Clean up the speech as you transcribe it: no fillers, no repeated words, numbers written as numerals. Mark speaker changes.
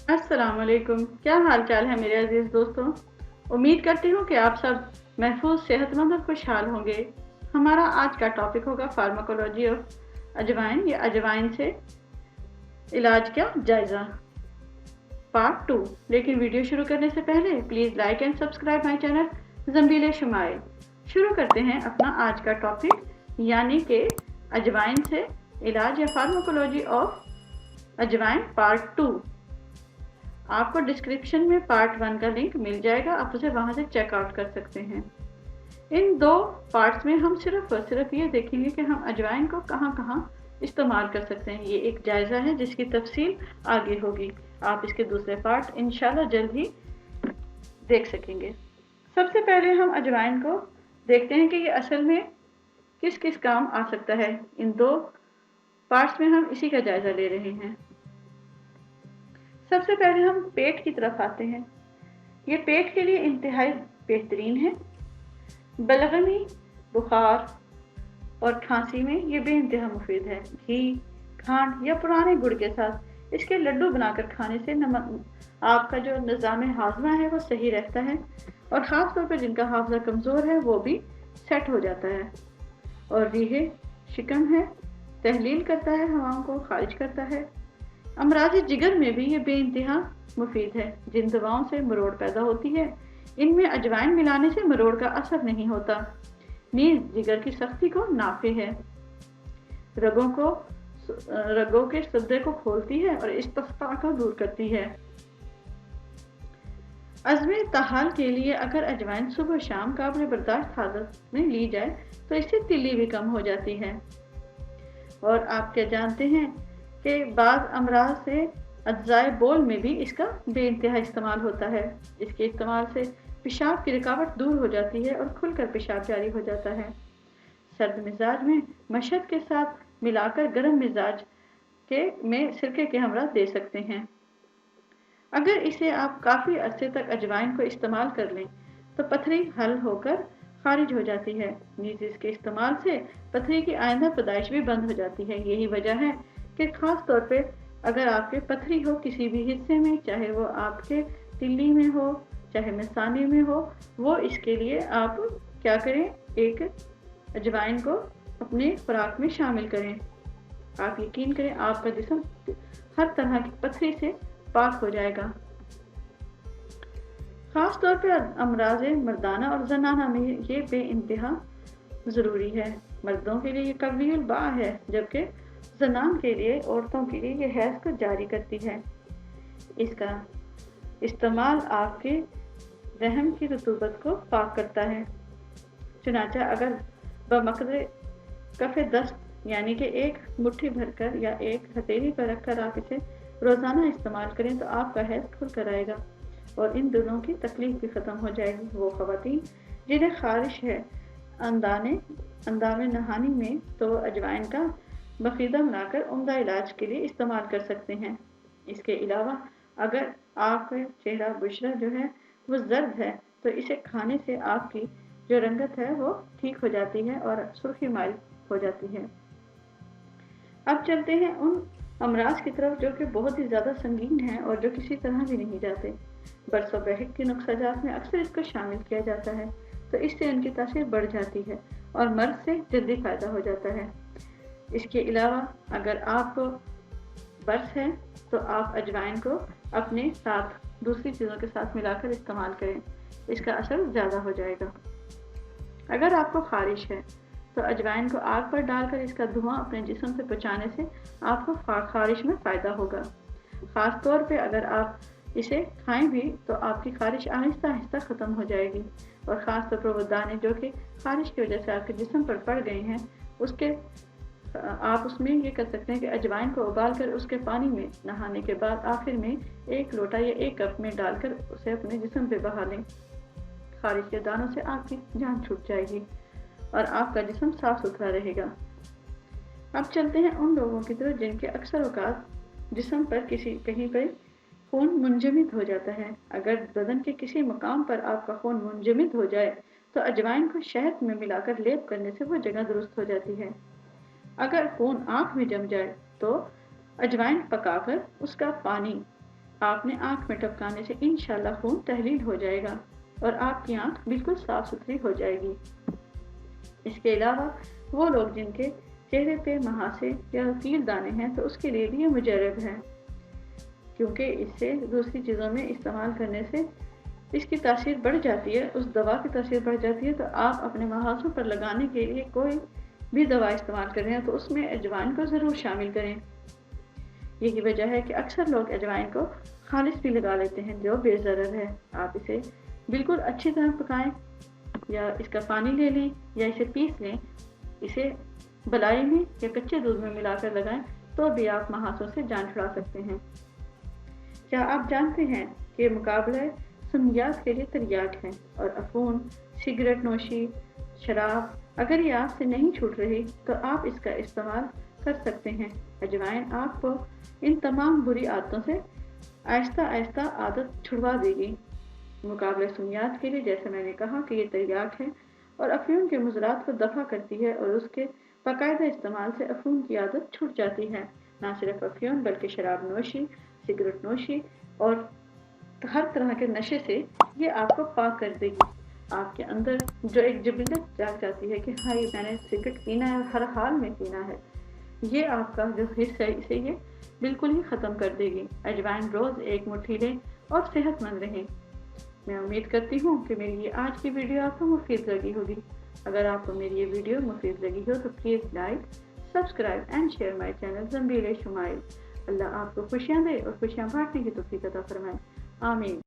Speaker 1: अस्सलाम वालेकुम। क्या हाल चाल है मेरे अजीज़ दोस्तों। उम्मीद करती हूँ कि आप सब महफूज, सेहतमंद और खुशहाल होंगे। हमारा आज का टॉपिक होगा फार्माकोलॉजी ऑफ अजवाइन या अजवाइन से इलाज का जायज़ा, पार्ट 2। लेकिन वीडियो शुरू करने से पहले please like and subscribe my channel ज़ंबीले शुमाइल। शुरू करते हैं अपना आज का टॉपिक, यानी कि अजवाइन से इलाज या फार्माकोलॉजी ऑफ अजवाइन पार्ट 2। आपको डिस्क्रिप्शन में पार्ट 1 का लिंक मिल जाएगा, आप उसे वहां से चेकआउट कर सकते हैं। इन दो पार्ट्स में हम सिर्फ और सिर्फ ये देखेंगे कि हम अजवाइन को कहाँ कहाँ इस्तेमाल कर सकते हैं। ये एक जायज़ा है जिसकी तफसील आगे होगी। आप इसके दूसरे पार्ट इंशाल्लाह जल्द ही देख सकेंगे। सबसे पहले हम अजवाइन को देखते हैं कि ये असल में किस किस काम आ सकता है। इन दो पार्ट्स में हम इसी का जायज़ा ले रहे हैं। सबसे पहले हम पेट की तरफ आते हैं। ये पेट के लिए इंतहाई बेहतरीन है। बलगमी, बुखार और खांसी में ये बेइंतहा मुफीद है। घी, खांड या पुराने गुड़ के साथ इसके लड्डू बनाकर खाने से आपका जो निज़ाम हाजमा है वो सही रहता है, और ख़ास तौर पर जिनका हाफजा कमज़ोर है वो भी सेट हो जाता है। और रीहे शिकम है, तहलील करता है, हवाओं को खारिज करता है। अमराज़ जिगर में भी ये बेइंतहा मुफीद है। जिन दवाओं से मरोड़ पैदा होती है इनमें अजवाइन मिलाने से मरोड़ का असर नहीं होता। नीज जिगर की सख्ती को नाफे है, रगों के सद्दे को खोलती है और इस्तिस्का को दूर करती है। अज़्मे ताहाल के लिए अगर अजवाइन सुबह शाम काबिल बर्दाश्त हालत में ली जाए तो इससे तिल्ली भी कम हो जाती है। और आप क्या जानते हैं कि बाज़ अमराज से अज्जाए बोल में भी इसका बेइंतहा इस्तेमाल होता है। इसके इस्तेमाल से पेशाब की रुकावट दूर हो जाती है और खुलकर पेशाब जारी हो जाता है। सर्द मिजाज में मशहद के साथ मिलाकर गर्म मिजाज में सिरके के हमरा दे सकते हैं। अगर इसे आप काफ़ी अरसे तक अजवाइन को इस्तेमाल कर लें तो पथरी हल होकर खारिज हो जाती है। नीज इसके इस्तेमाल से पथरी की आइंदा पैदाइश भी बंद हो जाती है। यही वजह है कि ख़ास तौर पे अगर आपके पथरी हो किसी भी हिस्से में, चाहे वो आपके तिल्ली में हो चाहे मिसाने में हो, वो इसके लिए आप क्या करें, एक अजवाइन को अपने खुराक में शामिल करें। आप यकीन करें आपका जिस्म हर तरह की पथरी से पाक हो जाएगा। ख़ास तौर पर अमराज मर्दाना और जनाना में ये बेइंतहा ज़रूरी है। मर्दों के लिए ये कवील बा है, जबकि जनान के लिए, औरतों के लिए ये हैज़ को जारी करती है। इसका इस्तेमाल आपके रहम की रतूबत को पाक करता है। चुनाचा अगर बमकदरे कफ़े दस्त यानी कि एक मुट्ठी भरकर या एक हथेली पर रखकर आप इसे रोज़ाना इस्तेमाल करें तो आपका हैज़ खुल कर आएगा और इन दोनों की तकलीफ भी ख़त्म हो जाएगी। वो ख़वातीन जिन्हें खारिश है अंदामे नहानी में, तो अजवाइन का बखीदा बनाकर उम्दा इलाज के लिए इस्तेमाल कर सकते हैं। इसके अलावा अगर आपका चेहरा बुशरा जो है वो जर्द है तो इसे खाने से आपकी जो रंगत है वो ठीक हो जाती है और सुर्खी माइल हो जाती है। अब चलते हैं उन अमराज की तरफ जो कि बहुत ही ज़्यादा संगीन है और जो किसी तरह भी नहीं जाते। बरसों बहक के नुस्ख़ाजात में अक्सर इसको शामिल किया जाता है, तो इससे उनकी तासीर बढ़ जाती है और मर्द से जल्दी फ़ायदा हो जाता है। इसके अलावा अगर आपको बर्स है तो आप अजवाइन को अपने साथ दूसरी चीज़ों के साथ मिलाकर इस्तेमाल करें, इसका असर ज़्यादा हो जाएगा। अगर आपको खारिश है तो अजवाइन को आग पर डालकर इसका धुआं अपने जिस्म से बचाने से आपको खारिश में फ़ायदा होगा। ख़ास तौर पे अगर आप इसे खाएं भी तो आपकी खारिश आहिस्ता आहिस्ता ख़त्म हो जाएगी, और ख़ास तौर पर वो दाने जो कि खारिश की वजह से आपके जिस्म पर पड़ गए हैं उसके आप उसमें ये कर सकते हैं कि अजवाइन को उबाल कर उसके पानी में नहाने के बाद आखिर में 1 लोटा या 1 कप में डालकर उसे अपने जिस्म पे बहा लें। खारिश के दानों से आपकी जान छूट जाएगी और आपका जिस्म साफ सुथरा रहेगा। अब चलते हैं उन लोगों की तरफ जिनके अक्सर औकात जिस्म पर कहीं पर खून मुंजमद हो जाता है। अगर बदन के किसी मकाम पर आपका खून मुंजमद हो जाए तो अजवाइन को शहद में मिलाकर लेप करने से वो जगह दुरुस्त हो जाती है। अगर खून आँख में जम जाए तो अजवाइन पकाकर उसका पानी आपने आँख में टपकाने से इंशाल्लाह खून तहलील हो जाएगा और आपकी आँख बिल्कुल साफ सुथरी हो जाएगी। इसके अलावा वो लोग जिनके चेहरे पे महासे या कील दाने हैं तो उसके लिए भी ये मुजर्रब है, क्योंकि इससे दूसरी चीज़ों में इस्तेमाल करने से इसकी तासीर बढ़ जाती है, उस दवा की तासीर बढ़ जाती है। तो आप अपने महासों पर लगाने के लिए कोई भी दवा इस्तेमाल कर रहे हैं तो उसमें अजवाइन को ज़रूर शामिल करें। यही वजह है कि अक्सर लोग अजवाइन को खालिस भी लगा लेते हैं जो बेज़रर है। आप इसे बिल्कुल अच्छी तरह पकाएं या इसका पानी ले लें या इसे पीस लें, इसे बलाई में या कच्चे दूध में मिलाकर लगाएं तो भी आप महासों से जान छुड़ा सकते हैं। क्या आप जानते हैं कि मुकाबले सुन्नियात के लिए तिर्याक हैं और अफून, सिगरेट नोशी, शराब अगर ये आपसे नहीं छूट रही तो आप इसका इस्तेमाल कर सकते हैं। अजवाइन आपको इन तमाम बुरी आदतों से आहिस्ता आहिस्ता आदत छुड़वा देगी। मुकाबले सुन्नियात के लिए जैसे मैंने कहा कि ये तिर्याक है और अफीम के मुज़रात को दफ़ा करती है और उसके बाकायदा इस्तेमाल से अफीम की आदत छूट जाती है। ना सिर्फ अफीम बल्कि शराब नोशी, सिगरेट नोशी और हर तरह के नशे से ये आपको पाक कर देगी। आपके अंदर जो एक जिबिलत जाग जाती है कि हाँ ये मैंने सिगरेट पीना है और हर हाल में पीना है, ये आपका जो हिस्सा है इसे ये बिल्कुल ही ख़त्म कर देगी। अजवाइन रोज़ एक मुट्ठी लें और सेहतमंद रहें। मैं उम्मीद करती हूँ कि मेरी ये आज की वीडियो आपको मुफीद लगी होगी। अगर आपको मेरी ये वीडियो मुफीद लगी हो तो please like, subscribe and share my channel Zambeel Shumail. Allah आपको खुशियाँ दे और खुशियाँ बांटने की तौफीक अता फरमाए। आमीन।